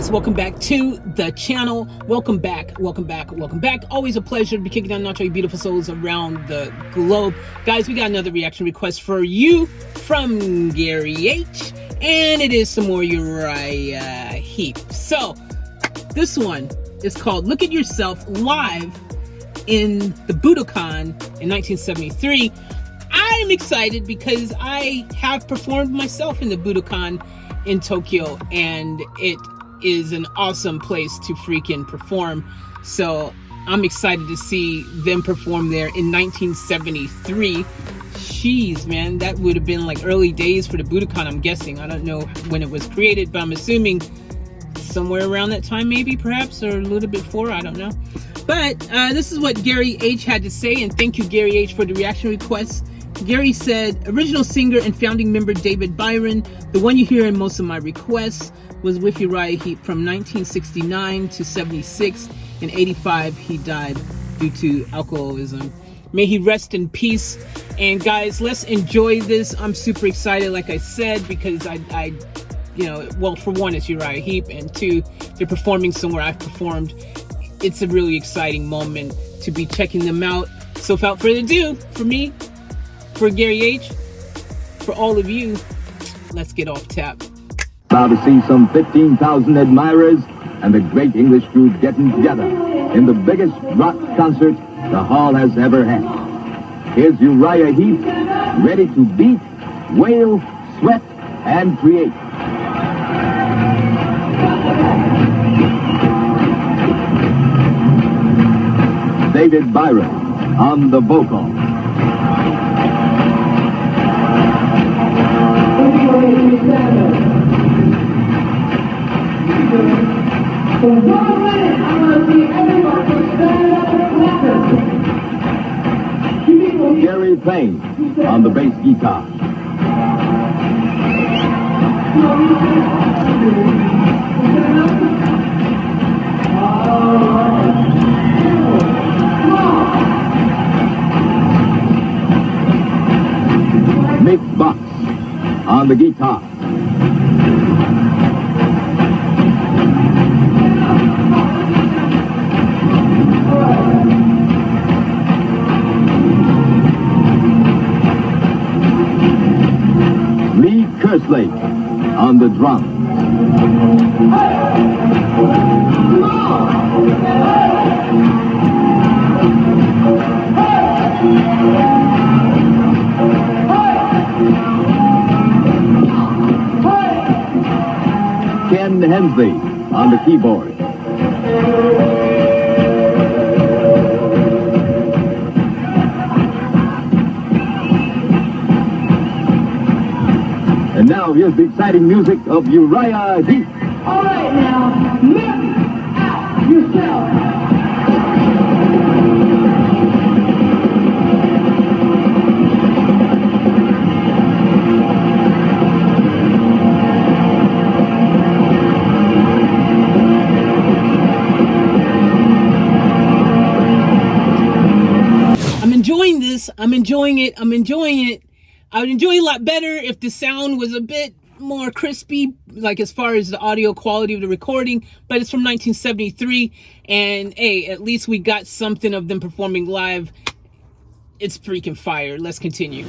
guys, welcome back to the channel. Welcome back. Always a pleasure to be kicking down natural beautiful souls around the globe. Guys, we got another reaction request for you from Gary H, and it is some more Uriah Heep. So this one is called Look at Yourself live in the Budokan in 1973. I'm excited because I have performed myself in the Budokan in Tokyo, and it is an awesome place to freaking perform. So I'm excited to see them perform there in 1973. Jeez, man, that would have been like early days for the Budokan, I'm guessing. I don't know when it was created, but I'm assuming somewhere around that time, maybe, perhaps, or a little bit before, I don't know. But this is what Gary H had to say, and thank you, Gary H, for the reaction request. Gary said, original singer and founding member David Byron, the one you hear in most of my requests, was with Uriah Heep from 1969 to 76. In 85, he died due to alcoholism. May he rest in peace. And guys, let's enjoy this. I'm super excited, like I said, because I well, for one, it's Uriah Heep, and two, they're performing somewhere I've performed. It's a really exciting moment to be checking them out. So without further ado, for me, for Gary H, for all of you, let's get off tap. Proud to see some 15,000 admirers and the great English group getting together in the biggest rock concert the hall has ever had. Here's Uriah Heep, ready to beat, wail, sweat, and create. David Byron on the vocal. For 1 minute, I'm going to see everybody stand up and clap. Gary Payne on the bass guitar. Mick Box on the guitar. Kerslake on the drum. Ken Hensley on the keyboard. And now here's the exciting music of Uriah Heep. All right, now, look at yourself. I'm enjoying this. I'm enjoying it. I would enjoy it a lot better if the sound was a bit more crispy, like as far as the audio quality of the recording, but it's from 1973, and hey, at least we got something of them performing live. It's freaking fire. Let's continue.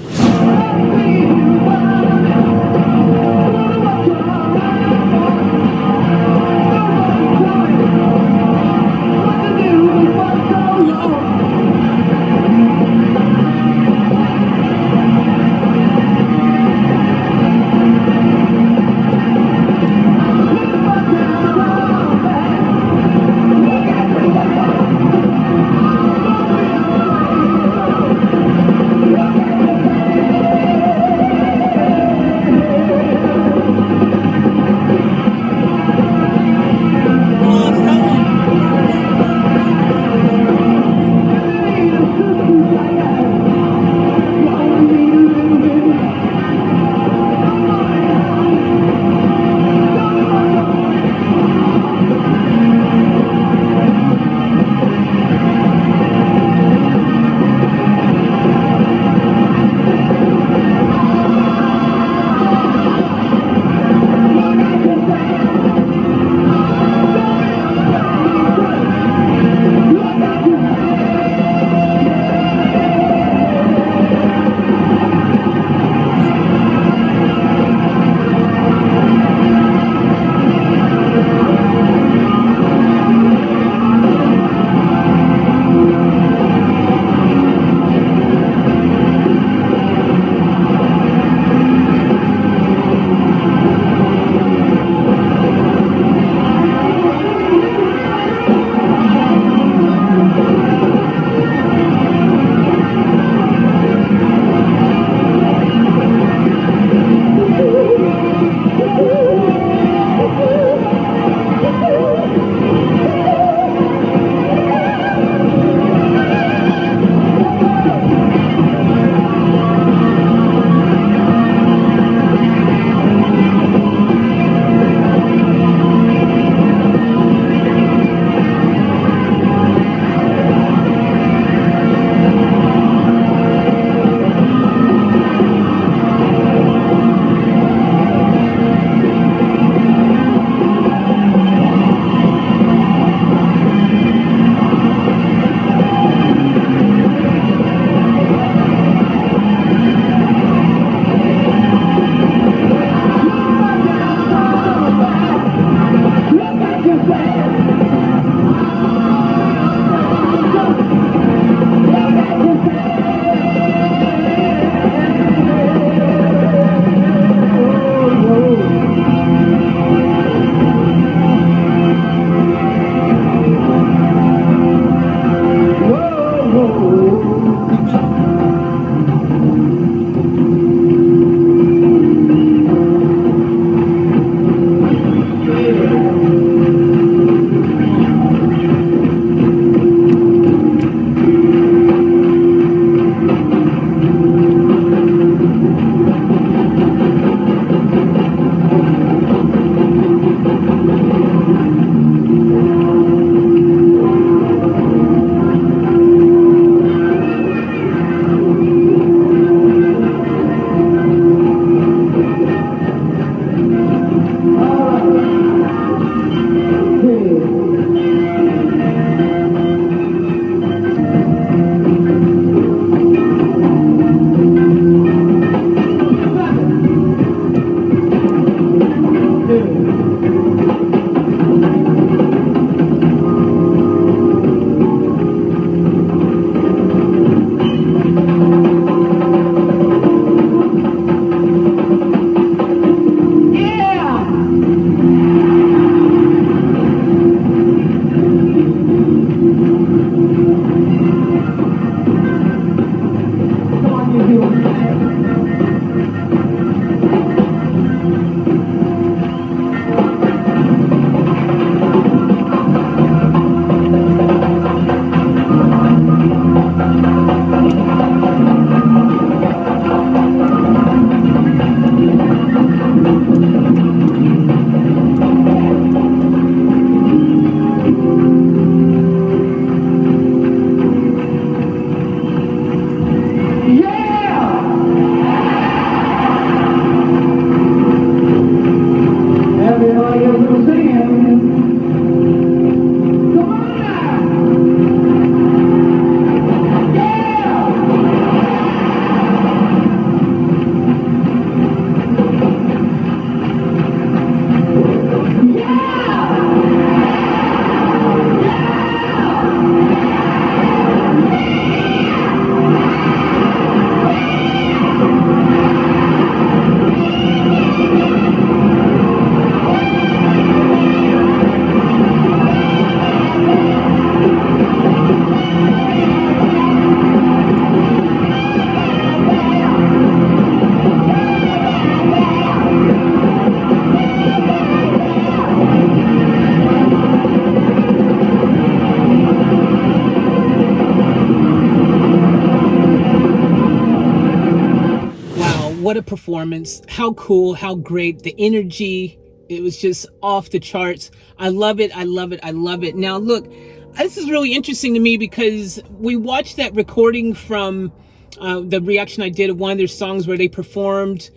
what a performance. How cool, how great, the energy. It was just off the charts. I love it. I love it. I love it. Now, look, this is really interesting to me because we watched that recording from the reaction I did of one of their songs where they performed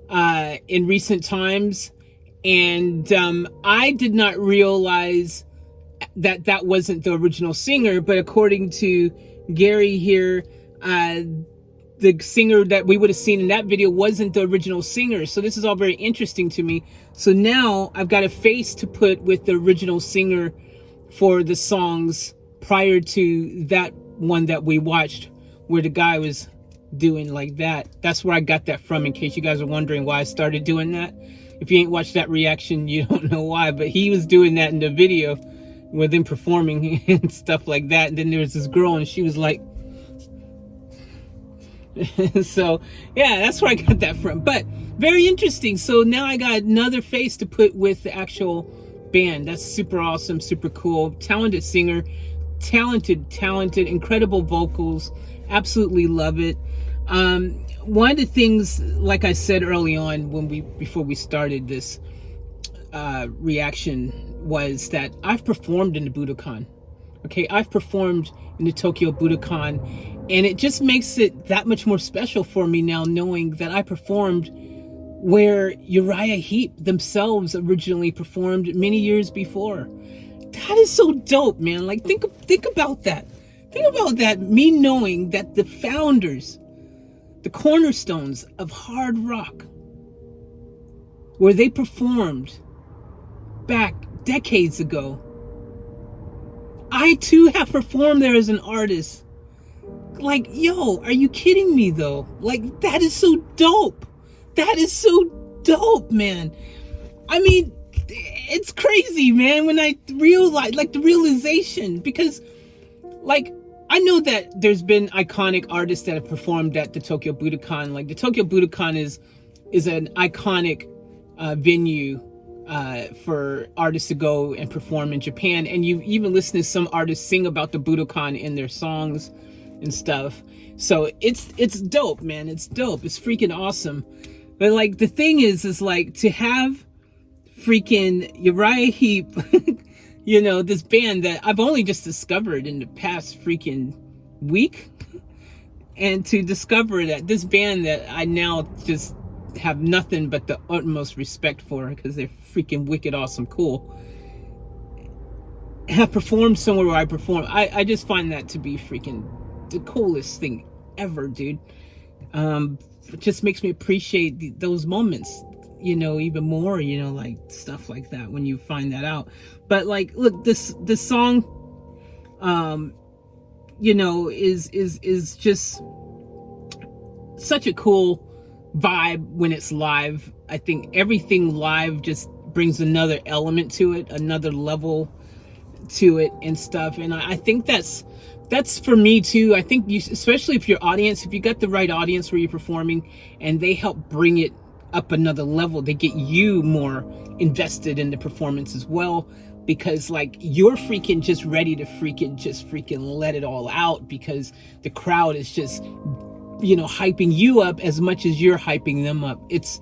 in recent times. And I did not realize that that wasn't the original singer. But according to Gary here, the singer that we would have seen in that video wasn't the original singer. So this is all very interesting to me. So now I've got a face to put with the original singer for the songs prior to that one that we watched where the guy was doing like that. That's where I got that from, in case you guys are wondering why I started doing that. If you ain't watched that reaction, you don't know why, but he was doing that in the video with them performing and stuff like that. And then there was this girl and she was like, so yeah, that's where I got that from. But very interesting. So now I got another face to put with the actual band. That's super awesome, super cool. Talented singer, talented, incredible vocals. Absolutely love it. One of the things, like I said early on before we started this reaction, was that I've performed in the Budokan. Okay, I've performed in the Tokyo Budokan, and it just makes it that much more special for me now, knowing that I performed where Uriah Heep themselves originally performed many years before. That is so dope, man. Like, think about that. Think about that, me knowing that the founders, the cornerstones of hard rock, where they performed back decades ago, I too have performed there as an artist. Like, yo, are you kidding me though? Like, that is so dope. That is so dope, man. I mean, it's crazy, man, when I realize, like, the realization, because, like, I know that there's been iconic artists that have performed at the Tokyo Budokan. Like, the Tokyo Budokan is an iconic venue for artists to go and perform in Japan. And you even listen to some artists sing about the Budokan in their songs and stuff. So it's dope, man. It's dope. It's freaking awesome. But, like, the thing is like, to have freaking Uriah Heep, you know, this band that I've only just discovered in the past freaking week, and to discover that this band that I now just have nothing but the utmost respect for, because they're freaking wicked awesome cool, have performed somewhere where I perform. I just find that to be freaking the coolest thing ever, dude. It just makes me appreciate those moments, you know, even more, you know, like stuff like that when you find that out. But, like, look, this song, you know, is just such a cool vibe when it's live. I think everything live just brings another element to it, another level to it and stuff. And I think that's for me too. I think you, especially if your audience, if you got the right audience where you're performing and they help bring it up another level, they get you more invested in the performance as well, because, like, you're freaking just ready to freaking let it all out, because the crowd is just, you know, hyping you up as much as you're hyping them up. It's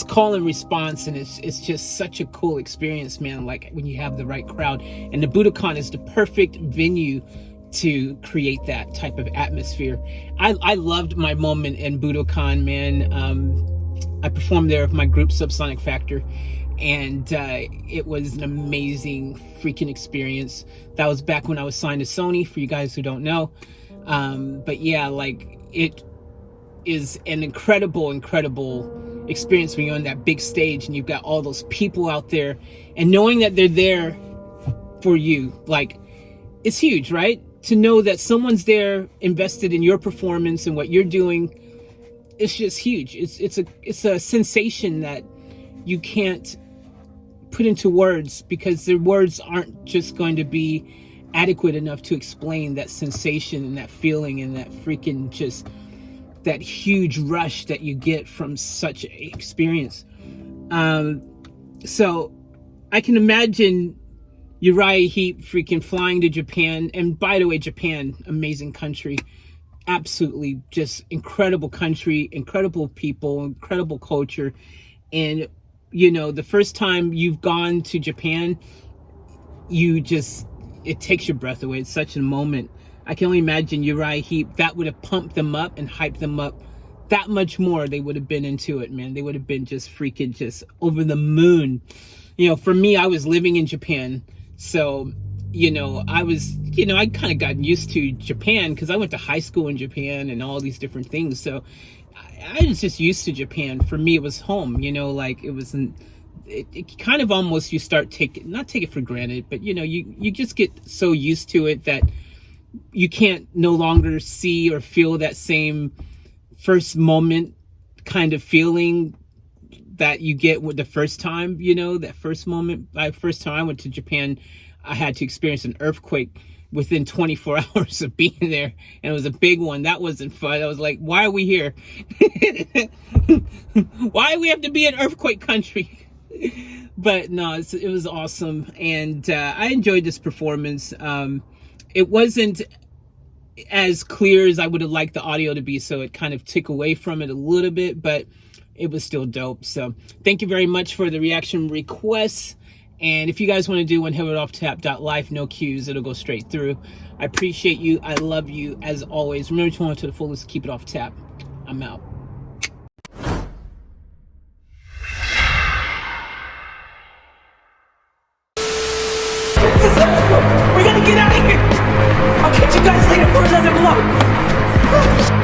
call and response, and it's just such a cool experience, man. Like, when you have the right crowd, and the Budokan is the perfect venue to create that type of atmosphere. I loved my moment in Budokan, man. I performed there with my group Subsonic Factor, and it was an amazing freaking experience. That was back when I was signed to Sony, for you guys who don't know. But yeah, like, it is an incredible experience when you're on that big stage and you've got all those people out there, and knowing that they're there for you. Like, it's huge, right? To know that someone's there invested in your performance and what you're doing. It's just huge. It's a sensation that you can't put into words, because the words aren't just going to be adequate enough to explain that sensation and that feeling and that freaking just that huge rush that you get from such an experience. So I can imagine Uriah Heep freaking flying to Japan. And by the way, Japan, amazing country. absolutely just incredible country, incredible people, incredible culture. And, the first time you've gone to Japan, it takes your breath away. It's such a moment. I can only imagine Uriah Heep, that would have pumped them up and hyped them up that much more. They would have been into it, man. They would have been just freaking just over the moon. For me, I was living in Japan. So, I kind of gotten used to Japan because I went to high school in Japan and all these different things. So I was just used to Japan. For me, it was home, like it wasn't, it kind of almost, you start not take it for granted, but you just get so used to it that you can't no longer see or feel that same first moment kind of feeling that you get with the first time, that first moment. First time I went to Japan, I had to experience an earthquake within 24 hours of being there, and it was a big one. That wasn't fun. I was like, why are we here? Why do we have to be in earthquake country? But no, it was awesome, and I enjoyed this performance. It wasn't as clear as I would have liked the audio to be, so it kind of took away from it a little bit, but it was still dope. So thank you very much for the reaction requests. And if you guys want to do one, head over to offtap.life, no cues, it'll go straight through. I appreciate you. I love you as always. Remember to want to the fullest, keep it off tap. I'm out. We're gonna get out of here. I'll catch you guys later for another vlog.